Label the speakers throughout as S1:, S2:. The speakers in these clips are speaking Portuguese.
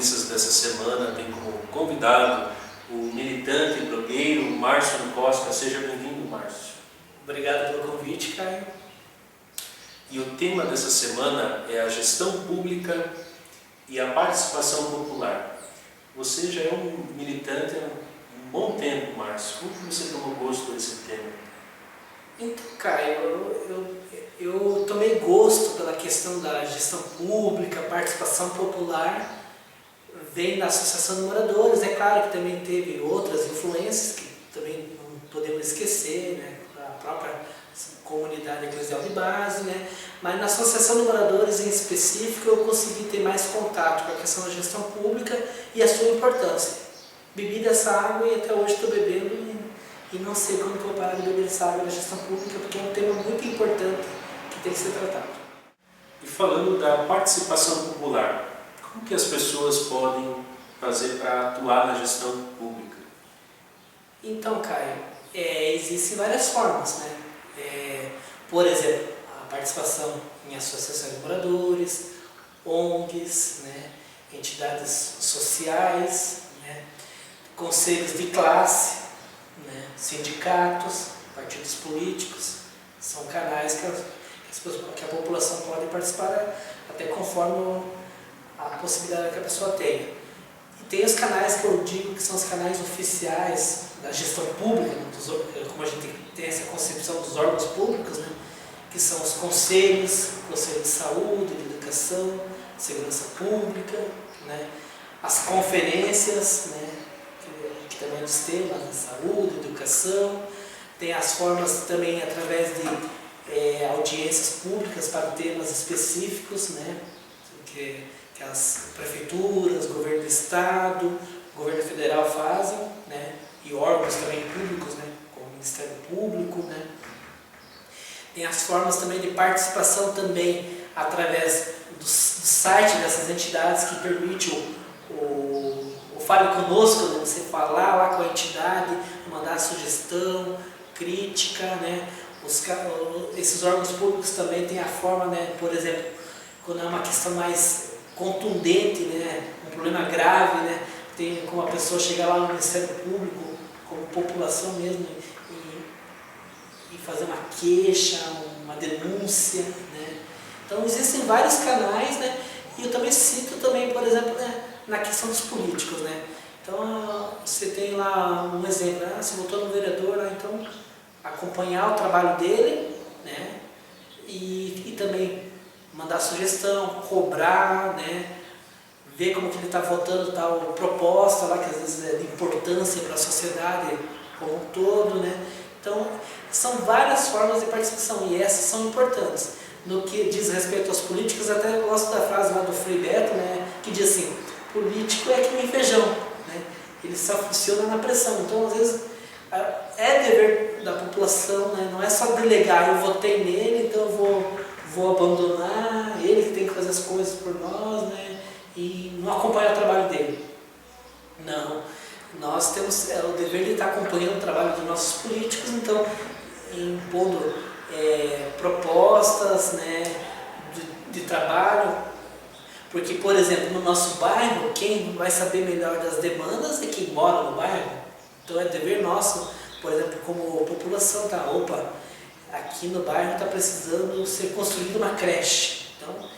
S1: Notícias dessa semana tem como convidado o militante e blogueiro Márcio Costa. Seja bem-vindo, Márcio.
S2: Obrigado pelo convite, Caio.
S1: E o tema dessa semana é a gestão pública e a participação popular. Você já é um militante há um bom tempo, Márcio. Como que você tomou gosto desse tema?
S2: Então, Caio, eu tomei gosto pela questão da gestão pública, participação popular, vem da Associação de Moradores. É claro que também teve outras influências que também não podemos esquecer, né? A própria comunidade eclesial de base, né? Mas na Associação de Moradores em específico eu consegui ter mais contato com a questão da gestão pública e a sua importância. Bebi dessa água e até hoje estou bebendo e não sei quando vou parar de beber essa água da gestão pública, porque é um tema muito importante que tem que ser tratado.
S1: E falando da participação popular, como que as pessoas podem fazer para atuar na gestão pública?
S2: Então, Caio, existem várias formas, né? Por exemplo, a participação em associações de moradores, ONGs, né? Entidades sociais, né? Conselhos de classe, né? Sindicatos, partidos políticos, são canais que a população pode participar até conforme a possibilidade que a pessoa tenha. E tem os canais que eu digo que são os canais oficiais da gestão pública, como a gente tem essa concepção dos órgãos públicos, né? Que são os conselhos, Conselho de Saúde, de Educação, Segurança Pública, né? As conferências, né? Que também é dos temas, né? Saúde, Educação. Tem as formas também através de audiências públicas para temas específicos, né? Que as prefeituras, governo do estado, governo federal fazem, né? E órgãos também públicos, né? Como o Ministério Público, né? Tem as formas também de participação também através do site dessas entidades que permite o Fale Conosco, né? Você falar lá com a entidade, mandar sugestão, crítica, né? Esses órgãos públicos também têm a forma, né? Por exemplo, quando é uma questão mais contundente, né? Um problema grave, né? Tem como a pessoa chegar lá no Ministério Público, como população mesmo, e fazer uma queixa, uma denúncia, né? Então existem vários canais, né? E eu também cito também, por exemplo, né? Na questão dos políticos, né? Então você tem lá um exemplo, né? Você votou no vereador, então acompanhar o trabalho dele, né? E também mandar sugestão, cobrar, né? Ver como que ele está votando tal proposta lá, que às vezes é de importância para a sociedade como um todo, né? Então, são várias formas de participação e essas são importantes. No que diz respeito aos políticos, até eu gosto da frase lá do Frei Beto, né? Que diz assim, político é que nem feijão, né? Ele só funciona na pressão. Então, às vezes, é dever da população, né? Não é só delegar, eu votei nele, então eu vou abandonar, ele que tem que fazer as coisas por nós, né? E não acompanhar o trabalho dele. Não, nós temos o dever de estar acompanhando o trabalho dos nossos políticos, então impondo propostas, né, de trabalho, porque, por exemplo, no nosso bairro, quem vai saber melhor das demandas é quem mora no bairro. Então é dever nosso, por exemplo, como população, tá? Opa, aqui no bairro está precisando ser construída uma creche. Então,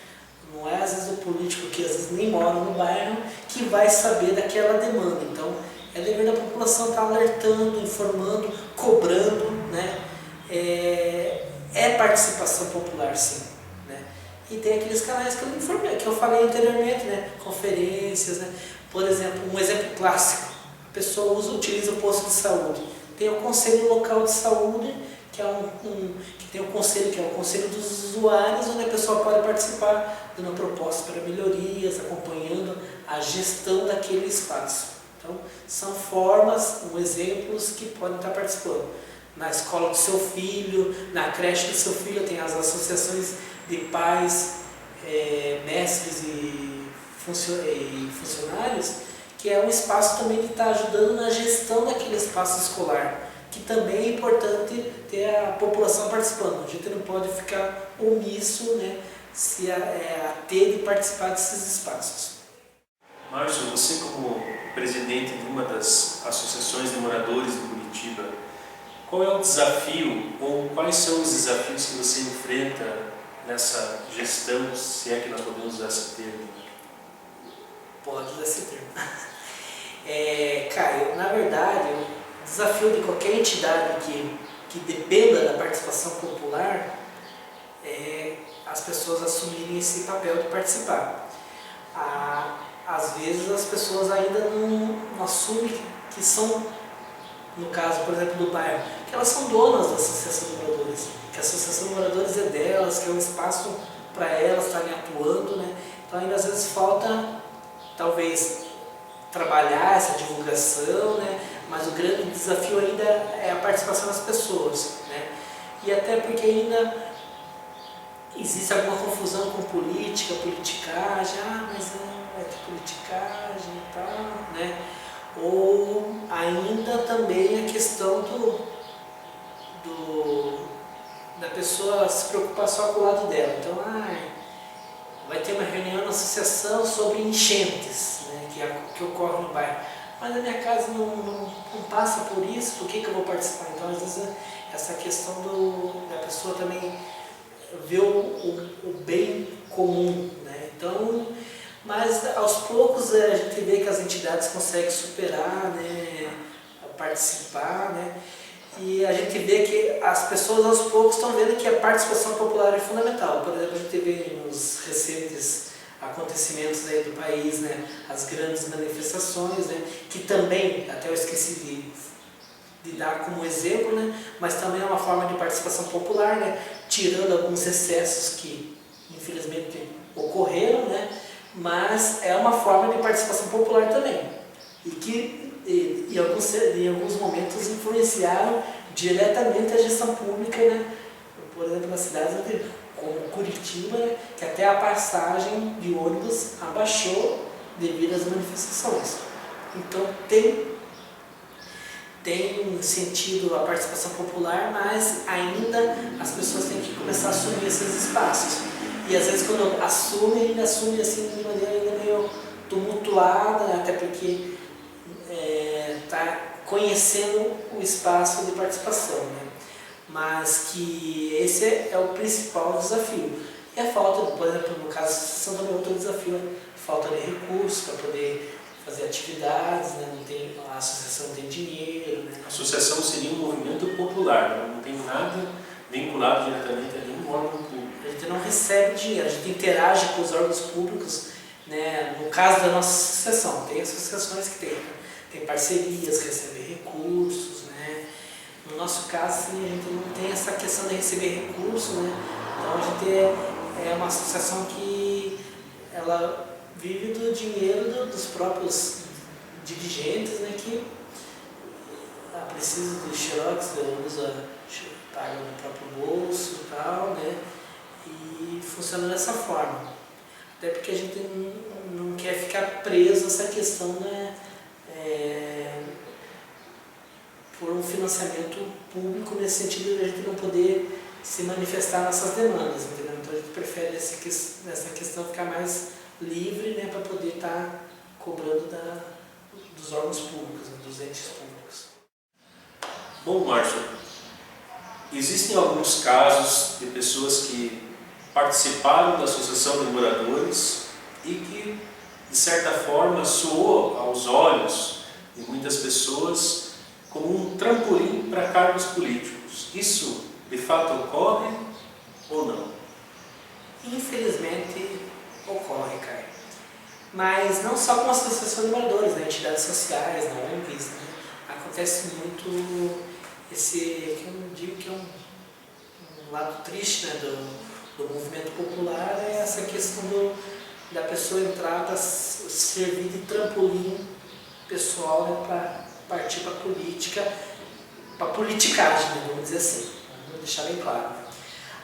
S2: não é às vezes o político que às vezes nem mora no bairro que vai saber daquela demanda. Então, é dever da população estar alertando, informando, cobrando, né? É participação popular, sim, né? E tem aqueles canais que eu informei, que eu falei anteriormente, né? Conferências, né? Por exemplo, um exemplo clássico, a pessoa utiliza o posto de saúde. Tem o Conselho Local de Saúde, que é que tem o conselho, que é o Conselho dos Usuários, onde a pessoa pode participar dando propostas para melhorias, acompanhando a gestão daquele espaço. Então, são formas, exemplos que podem estar participando. Na escola do seu filho, na creche do seu filho, tem as associações de pais, mestres e funcionários, que é um espaço também que está ajudando na gestão daquele espaço escolar, que também é importante ter a população participando. A gente não pode ficar omisso, né, se a ter de participar desses espaços.
S1: Márcio, você como presidente de uma das associações de moradores de Curitiba, qual é o desafio ou quais são os desafios que você enfrenta nessa gestão, se é que nós podemos usar esse termo?
S2: Pode usar esse termo. Caio, na verdade, o desafio de qualquer entidade que dependa da participação popular é as pessoas assumirem esse papel de participar. Às vezes as pessoas ainda não assumem que são, no caso, por exemplo, do bairro, que elas são donas da Associação de Moradores, que a Associação de Moradores é delas, que é um espaço para elas estarem atuando, né? Então ainda às vezes falta, talvez, trabalhar essa divulgação, né? Mas o grande desafio ainda é a participação das pessoas, né? E até porque ainda existe alguma confusão com política, politicagem, mas vai ter politicagem e tal, né? Ou ainda também a questão da pessoa se preocupar só com o lado dela. Então, vai ter uma reunião na associação sobre enchentes, né, que ocorre no bairro. Mas a minha casa não passa por isso, por que eu vou participar? Então, às vezes, essa questão da pessoa também ver o bem comum, né? Então, mas aos poucos a gente vê que as entidades conseguem superar, né, participar, né? E a gente vê que as pessoas aos poucos estão vendo que a participação popular é fundamental. Por exemplo, a gente vê nos recentes acontecimentos aí do país, né, as grandes manifestações, né, que também, até eu esqueci de dar como exemplo, né, mas também é uma forma de participação popular, né, tirando alguns excessos que infelizmente ocorreram, né, mas é uma forma de participação popular também, e que em alguns momentos influenciaram diretamente a gestão pública, né? Por exemplo, nas cidades como Curitiba, né? Que até a passagem de ônibus abaixou devido às manifestações. Então tem sentido a participação popular, mas ainda as pessoas têm que começar a assumir esses espaços. E às vezes quando ainda assume assim de maneira ainda meio tumultuada, até porque está conhecendo o espaço de participação, né? Mas que esse é o principal desafio. E a falta, por exemplo, no caso da associação também outro desafio, a falta de recursos para poder fazer atividades, né? A associação não tem dinheiro, né?
S1: A associação seria um movimento popular, não tem nada vinculado diretamente a nenhum órgão público.
S2: A gente não recebe dinheiro, a gente interage com os órgãos públicos, né? No caso da nossa associação, tem associações que tem parcerias, recebem recursos, né? No nosso caso, assim, a gente não tem essa questão de receber recursos, né? Então a gente é uma associação que ela vive do dinheiro dos próprios dirigentes, né? Que precisa de xerox, paga no próprio bolso e tal, né? E funciona dessa forma. Até porque a gente não quer ficar preso a essa questão, né? Por um financiamento público, nesse sentido de a gente não poder se manifestar nessas demandas, entendeu? Então a gente prefere nessa questão ficar mais livre, né, para poder estar cobrando dos órgãos públicos, né, dos entes públicos.
S1: Bom, Márcio, existem alguns casos de pessoas que participaram da Associação de Moradores e que, de certa forma, soou aos olhos de muitas pessoas como um trampolim para cargos políticos. Isso, de fato, ocorre ou não?
S2: Infelizmente, ocorre, Caio. Mas não só com a Associação de Moradores, né? Entidades sociais, ONGs, né? Acontece muito que eu digo que é um lado triste, né, do movimento popular, é essa questão da pessoa entrar para servir de trampolim pessoal, né, para partir para a política, para politicagem, né, vamos dizer assim, vou deixar bem claro.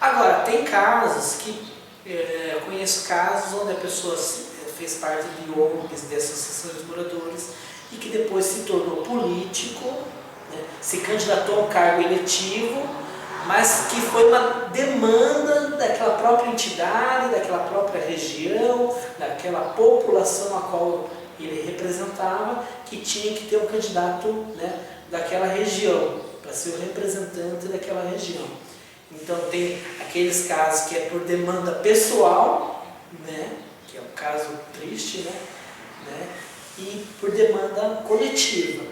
S2: Agora, tem casos que, eu conheço casos onde a pessoa fez parte de ONGs, de associações de moradores, e que depois se tornou político, né, se candidatou a um cargo eletivo, mas que foi uma demanda daquela própria entidade, daquela própria região, daquela população a qual ele representava que tinha que ter um candidato, né, daquela região, para ser o representante daquela região. Então tem aqueles casos que é por demanda pessoal, né, que é um caso triste, né, e por demanda coletiva.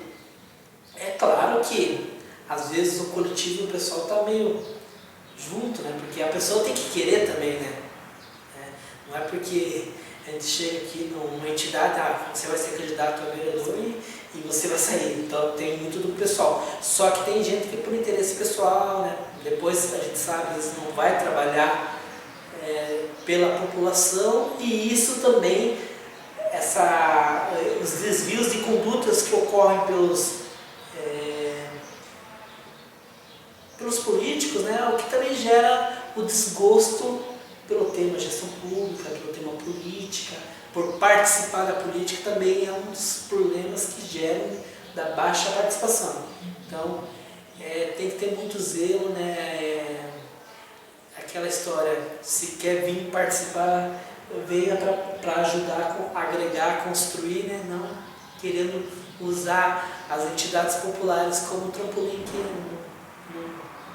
S2: É claro que às vezes o coletivo o pessoal está meio junto, né, porque a pessoa tem que querer também, né? Não é porque a gente chega aqui numa entidade, você vai ser candidato a vereador e você vai sair. Então tem muito do pessoal. Só que tem gente que por interesse pessoal, né? Depois a gente sabe, eles não vai trabalhar pela população, e isso também, os desvios de condutas que ocorrem pelos políticos, né? O que também gera o desgosto pelo tema gestão pública, pelo tema política, por participar da política também é um dos problemas que geram da baixa participação. Então, tem que ter muito zelo, né? Aquela história, se quer vir participar, venha para ajudar, agregar, construir, né? Não querendo usar as entidades populares como trampolim, que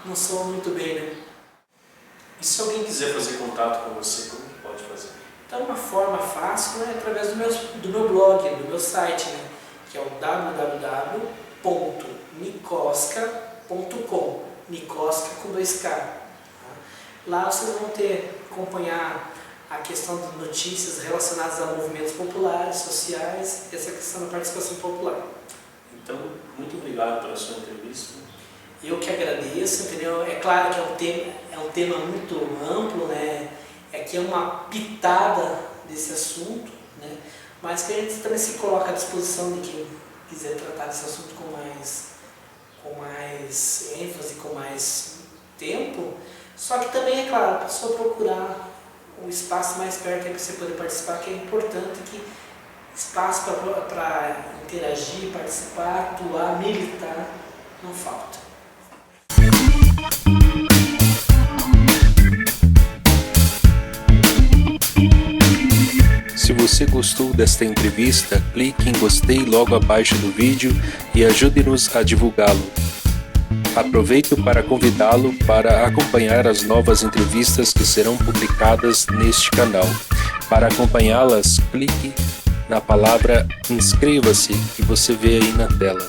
S2: não soa muito bem, né?
S1: E se alguém quiser fazer contato com você, como que pode fazer?
S2: Então, uma forma fácil é através do meu blog, do meu site, né, que é o www.nicosca.com, Nicosca com 2K. Tá? Lá vocês vão acompanhar a questão de notícias relacionadas a movimentos populares, sociais, e essa questão da participação popular.
S1: Então, muito obrigado pela sua entrevista.
S2: Eu que agradeço, entendeu? É claro que é um tema muito amplo, né? Que é uma pitada desse assunto, né? Mas que a gente também se coloca à disposição de quem quiser tratar desse assunto com mais ênfase, com mais tempo. Só que também, é claro, a pessoa procurar um espaço mais perto para você poder participar, que é importante, que espaço para interagir, participar, atuar, militar, não falta.
S1: Se você gostou desta entrevista, clique em gostei logo abaixo do vídeo e ajude-nos a divulgá-lo. Aproveito para convidá-lo para acompanhar as novas entrevistas que serão publicadas neste canal. Para acompanhá-las, clique na palavra inscreva-se que você vê aí na tela.